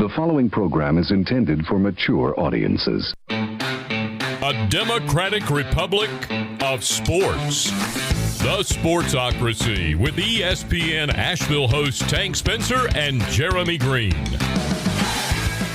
The following program is intended for mature audiences. A democratic republic of sports. The Sportsocracy with ESPN Asheville hosts Tank Spencer and Jeremy Greene.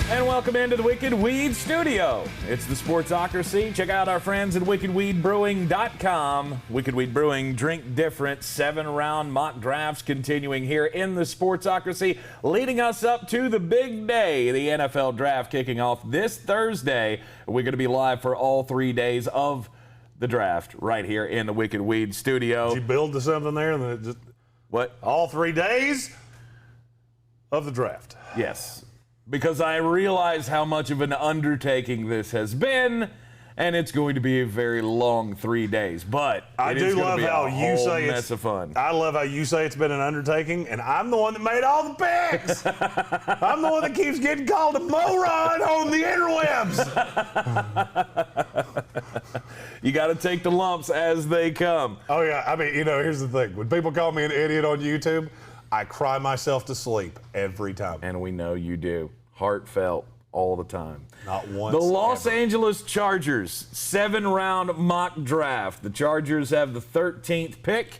And welcome into the Wicked Weed Studio. It's the Sportsocracy. Check out our friends at wickedweedbrewing.com. Wicked Weed Brewing, drink different. 7-round mock drafts continuing here in the Sportsocracy, leading us up to the big day, the NFL draft kicking off this Thursday. We're going to be live for all 3 days of the draft right here in the Wicked Weed Studio. Did you build to something there? And then it just, what? All 3 days of the draft. Yes. Because I realize how much of an undertaking this has been, and it's going to be a very long 3 days. But I do love how you say it's mess of fun. I love how you say it's been an undertaking, and I'm the one that made all the picks. I'm the one that keeps getting called a moron on the interwebs. You got to take the lumps as they come. Oh yeah, I mean, here's the thing: when people call me an idiot on YouTube, I cry myself to sleep every time. And we know you do. Heartfelt all the time. Not once. The Los ever. Angeles Chargers, 7-round mock draft. The Chargers have the 13th pick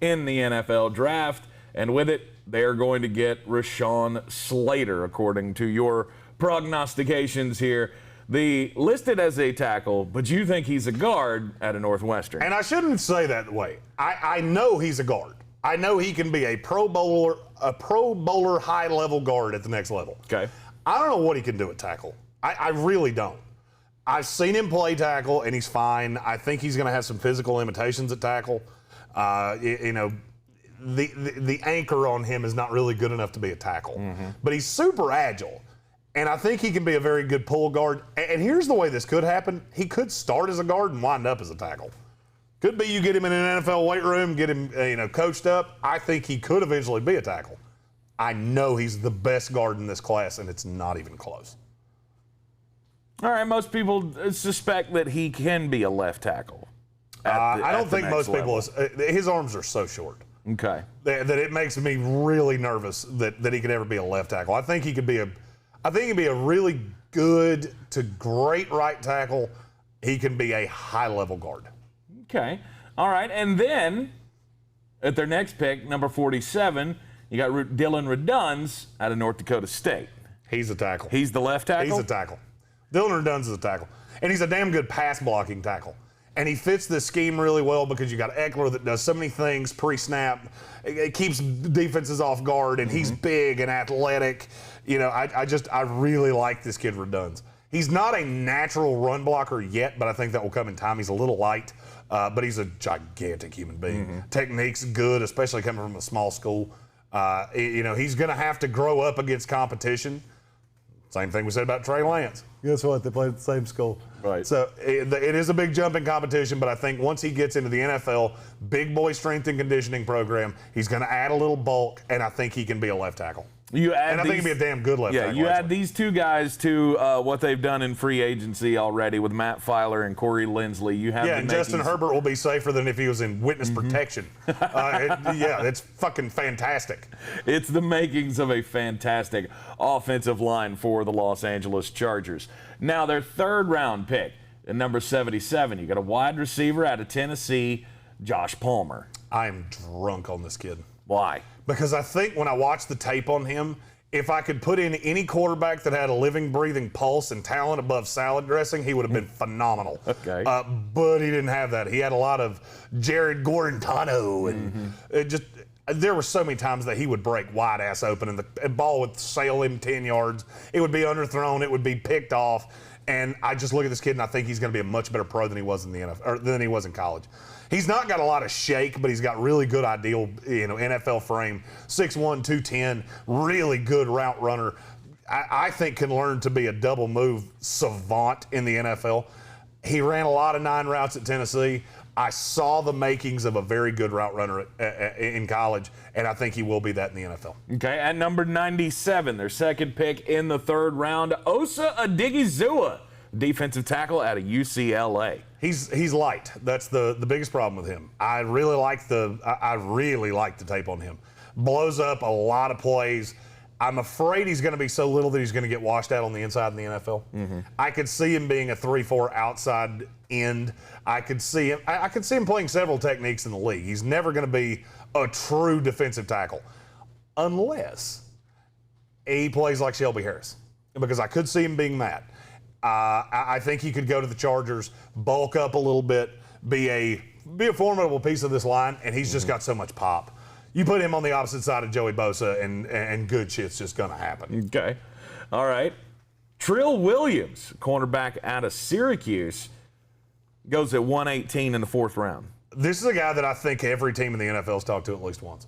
in the NFL draft, and with it, they're going to get Rashawn Slater, according to your prognostications here. Listed as a tackle, but you think he's a guard at a Northwestern. And I shouldn't say that way. I know he's a guard. I know he can be a Pro Bowler high-level guard at the next level. Okay. I don't know what he can do at tackle. I really don't. I've seen him play tackle, and he's fine. I think he's going to have some physical limitations at tackle. The anchor on him is not really good enough to be a tackle. Mm-hmm. But he's super agile, and I think he can be a very good pull guard. And here's the way this could happen. He could start as a guard and wind up as a tackle. Could be you get him in an NFL weight room, get him coached up. I think he could eventually be a tackle. I know he's the best guard in this class, and it's not even close. All right, most people suspect that he can be a left tackle. I don't think most people. His arms are so short. Okay. That it makes me really nervous that he could ever be a left tackle. I think he could be a really good to great right tackle. He can be a high-level guard. Okay. All right. And then at their next pick, number 47, you got Dylan Redunz out of North Dakota State. He's a tackle. He's the left tackle? He's a tackle. Dylan Redunz is a tackle. And he's a damn good pass-blocking tackle. And he fits this scheme really well because you got Eckler that does so many things pre-snap. It keeps defenses off guard, and he's big and athletic. I really like this kid Redunz. He's not a natural run blocker yet, but I think that will come in time. He's a little light. But he's a gigantic human being. Mm-hmm. Technique's good, especially coming from a small school. He's going to have to grow up against competition. Same thing we said about Trey Lance. Guess what? They played at the same school. Right. So it is a big jump in competition, but I think once he gets into the NFL, big boy strength and conditioning program, he's going to add a little bulk, and I think he can be a left tackle. I think he'd be a damn good left tackle. Yeah, you add these two guys to what they've done in free agency already with Matt Filer and Corey Lindsley. And Justin Herbert will be safer than if he was in witness protection. It's fucking fantastic. It's the makings of a fantastic offensive line for the Los Angeles Chargers. Now, their 3rd-round pick, at number 77, you got a wide receiver out of Tennessee, Josh Palmer. I am drunk on this kid. Why? Because I think when I watched the tape on him, if I could put in any quarterback that had a living, breathing pulse and talent above salad dressing, he would have been phenomenal. Okay. But he didn't have that. He had a lot of Jared Guarantano, and there were so many times that he would break wide ass open, and the ball would sail him 10 yards. It would be underthrown. It would be picked off. And I just look at this kid, and I think he's going to be a much better pro than he was in the NFL, or than he was in college. He's not got a lot of shake, but he's got really good ideal, NFL frame. 6'1", 210, really good route runner. I think can learn to be a double move savant in the NFL. He ran a lot of 9 routes at Tennessee. I saw the makings of a very good route runner in college, and I think he will be that in the NFL. Okay, at number 97, their 2nd pick in the 3rd round, Osa Odigizua, defensive tackle out of UCLA. He's light. That's the biggest problem with him. I really like the tape on him. Blows up a lot of plays. I'm afraid he's going to be so little that he's going to get washed out on the inside in the NFL. I could see him being a 3-4 outside end. I could see him playing several techniques in the league. He's never going to be a true defensive tackle unless he plays like Shelby Harris, because I could see him being that. I think he could go to the Chargers, bulk up a little bit, be a formidable piece of this line, and he's just got so much pop. You put him on the opposite side of Joey Bosa, and good shit's just going to happen. Okay. All right. Trill Williams, cornerback out of Syracuse, goes at 118 in the 4th round. This is a guy that I think every team in the NFL's talked to at least once.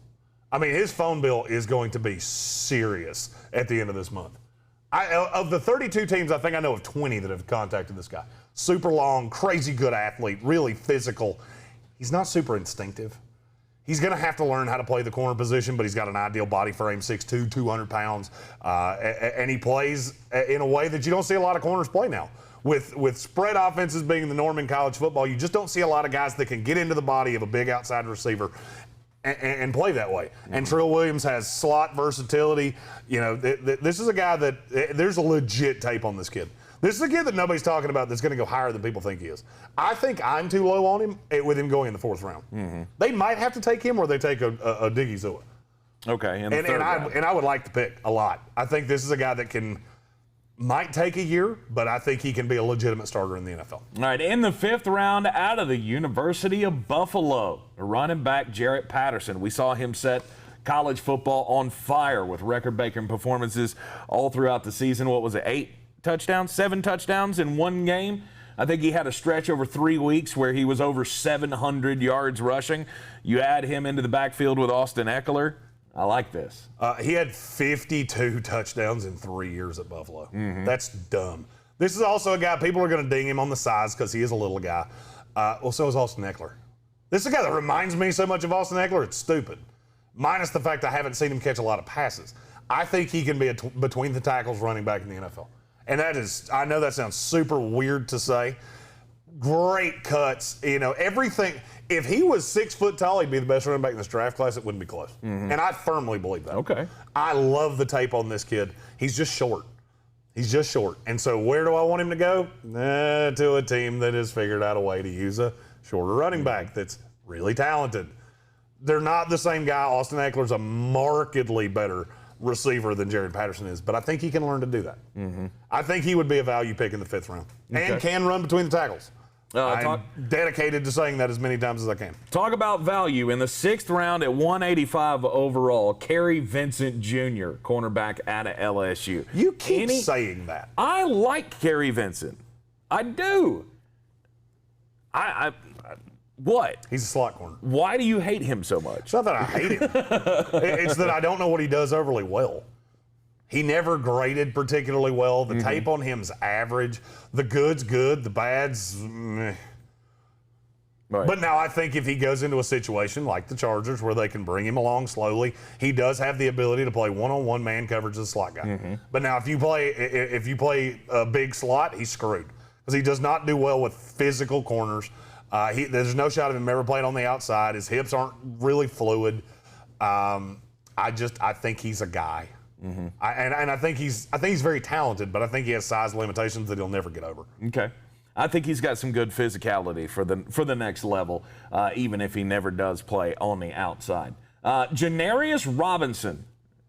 I mean, his phone bill is going to be serious at the end of this month. Of the 32 teams, I think I know of 20 that have contacted this guy. Super long, crazy good athlete, really physical. He's not super instinctive. He's going to have to learn how to play the corner position, but he's got an ideal body frame, 6'2", 200 pounds. And he plays in a way that you don't see a lot of corners play now. With spread offenses being the norm in college football, you just don't see a lot of guys that can get into the body of a big outside receiver and play that way. And Trill Williams has slot versatility. You know, this is a guy that there's a legit tape on this kid. This is a kid that nobody's talking about that's going to go higher than people think he is. I think I'm too low on him with him going in the 4th round. They might have to take him, or they take a Diggy Zua. Okay. And I would like the pick a lot. I think this is a guy that might take a year, but I think he can be a legitimate starter in the NFL. All right, in the 5th round, out of the University of Buffalo, running back Jarrett Patterson. We saw him set college football on fire with record-breaking performances all throughout the season. What was it, 7 touchdowns in one game? I think he had a stretch over 3 weeks where he was over 700 yards rushing. You add him into the backfield with Austin Eckler. I like this. He had 52 touchdowns in 3 years at Buffalo. That's dumb. This is also a guy, people are going to ding him on the size because he is a little guy. Well, so is Austin Eckler. This is a guy that reminds me so much of Austin Eckler, it's stupid. Minus the fact I haven't seen him catch a lot of passes. I think he can be a between the tackles running back in the NFL. And that is, I know that sounds super weird to say. Great cuts, everything. If he was 6 foot tall, he'd be the best running back in this draft class. It wouldn't be close. And I firmly believe that. Okay. I love the tape on this kid. He's just short. And so where do I want him to go? To a team that has figured out a way to use a shorter running back that's really talented. They're not the same guy. Austin Eckler's a markedly better receiver than Jarrett Patterson is, but I think he can learn to do that. I think he would be a value pick in the 5th round and can run between the tackles. I'm dedicated to saying that as many times as I can. Talk about value. In the 6th round at 185 overall, Carrie Vincent Jr., cornerback out of LSU. You keep saying that. I like Carrie Vincent. I do. What? He's a slot corner. Why do you hate him so much? It's not that I hate him. It's that I don't know what he does overly well. He never graded particularly well. The tape on him's average. The good's good. The bad's meh. Right. But now I think if he goes into a situation like the Chargers where they can bring him along slowly, he does have the ability to play one-on-one man coverage as a slot guy. But now if you play a big slot, he's screwed because he does not do well with physical corners. There's no shot of him ever playing on the outside. His hips aren't really fluid. I think he's a guy. I think he's very talented, but I think he has size limitations that he'll never get over. Okay. I think he's got some good physicality for the next level, even if he never does play on the outside. Janarius Robinson,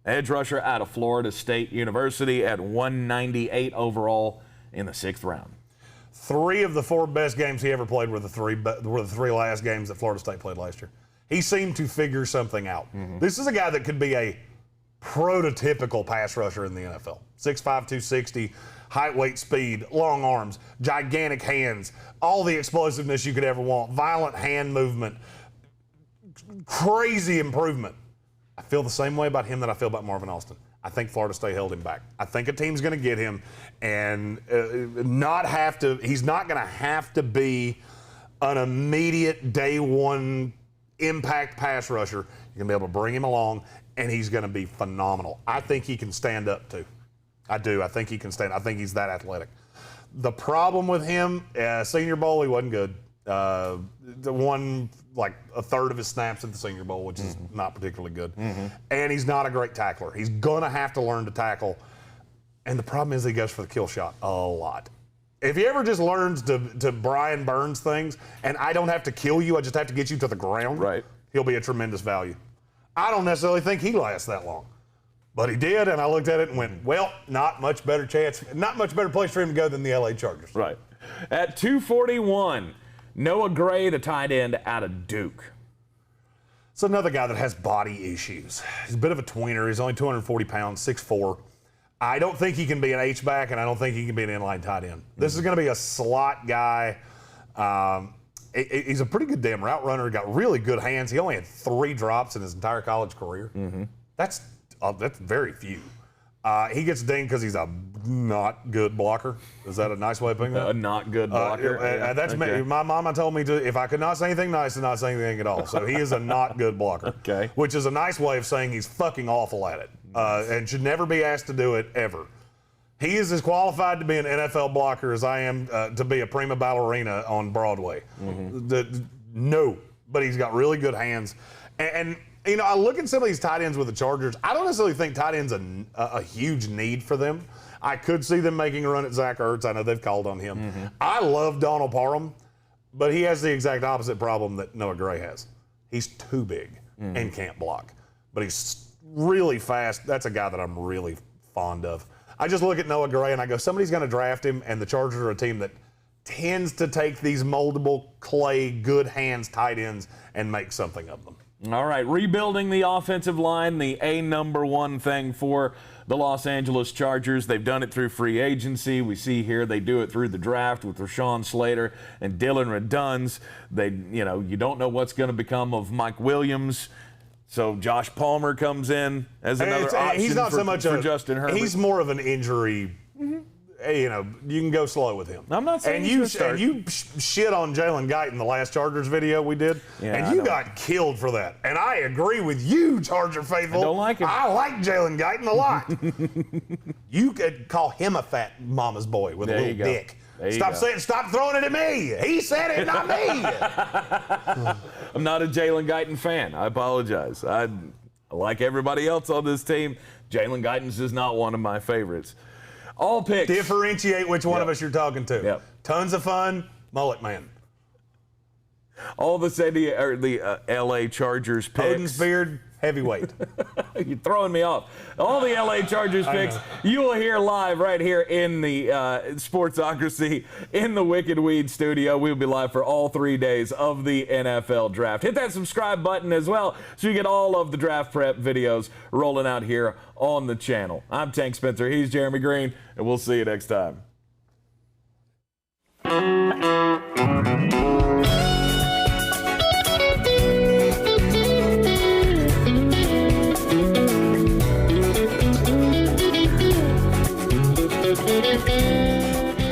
edge rusher out of Florida State University at 198 overall in the 6th round. 3 of the 4 best games he ever played were the 3 last games that Florida State played last year. He seemed to figure something out. This is a guy that could be a prototypical pass rusher in the NFL. 6'5", 260, height, weight, speed, long arms, gigantic hands, all the explosiveness you could ever want, violent hand movement, crazy improvement. I feel the same way about him that I feel about Marvin Austin. I think Florida State held him back. I think a team's going to get him and he's not going to have to be an immediate day one impact pass rusher. You're going to be able to bring him along, and he's going to be phenomenal. I think he can stand up, too. I do. I think he can stand. I think he's that athletic. The problem with him, Senior Bowl, he wasn't good. Won like a third of his snaps at the Senior Bowl, which is not particularly good. And he's not a great tackler. He's going to have to learn to tackle. And the problem is he goes for the kill shot a lot. If he ever just learns to Brian Burns things, and I don't have to kill you, I just have to get you to the ground, right, he'll be a tremendous value. I don't necessarily think he lasts that long. But he did, and I looked at it and went, well, not much better chance, not much better place for him to go than the LA Chargers. Right. At 241, Noah Gray, the tight end out of Duke. It's another guy that has body issues. He's a bit of a tweener. He's only 240 pounds, 6'4". I don't think he can be an H-back, and I don't think he can be an inline tight end. This is going to be a slot guy. He's a pretty good damn route runner. He got really good hands. He only had 3 drops in his entire college career. That's very few. He gets dinged because he's a not good blocker. Is that a nice way of putting that? A not good blocker. That's okay. My mama told me to, if I could not say anything nice, to not say anything at all. So he is a not good blocker. Okay. Which is a nice way of saying he's fucking awful at it, and should never be asked to do it ever. He is as qualified to be an NFL blocker as I am to be a prima ballerina on Broadway. No, but he's got really good hands. And you know, I look at some of these tight ends with the Chargers. I don't necessarily think tight ends a huge need for them. I could see them making a run at Zach Ertz. I know they've called on him. I love Donald Parham, but he has the exact opposite problem that Noah Gray has. He's too big and can't block. But he's really fast. That's a guy that I'm really fond of. I just look at Noah Gray and I go, somebody's going to draft him, and the Chargers are a team that tends to take these moldable, clay, good hands tight ends and make something of them. All right, rebuilding the offensive line, the number one thing for the Los Angeles Chargers. They've done it through free agency. We see here they do it through the draft with Rashawn Slater and Dylan Redunz. You don't know what's going to become of Mike Williams. So Josh Palmer comes in as another option. He's not so much for Justin Herbert. He's more of an injury. You know, you can go slow with him. I'm not saying and you shit on Jalen Guyton in the last Chargers video we did, and you got killed for that. And I agree with you, Charger faithful. I don't like him. I like Jalen Guyton a lot. You could call him a fat mama's boy with a little dick. Stop throwing it at me. He said it, not me. I'm not a Jalen Guyton fan. I apologize. I like everybody else on this team. Jalen Guyton's just not one of my favorites. All picks. Differentiate which one of us you're talking to. Yep. Tons of fun, mullet man. All the LA Chargers picks. Odin's beard, heavyweight. You're throwing me off. All the LA Chargers picks you will hear live right here in the Sportsocracy in the Wicked Weed studio. We'll be live for all 3 days of the NFL draft. Hit that subscribe button as well so you get all of the draft prep videos rolling out here on the channel. I'm Tank Spencer. He's Jeremy Greene, and we'll see you next time.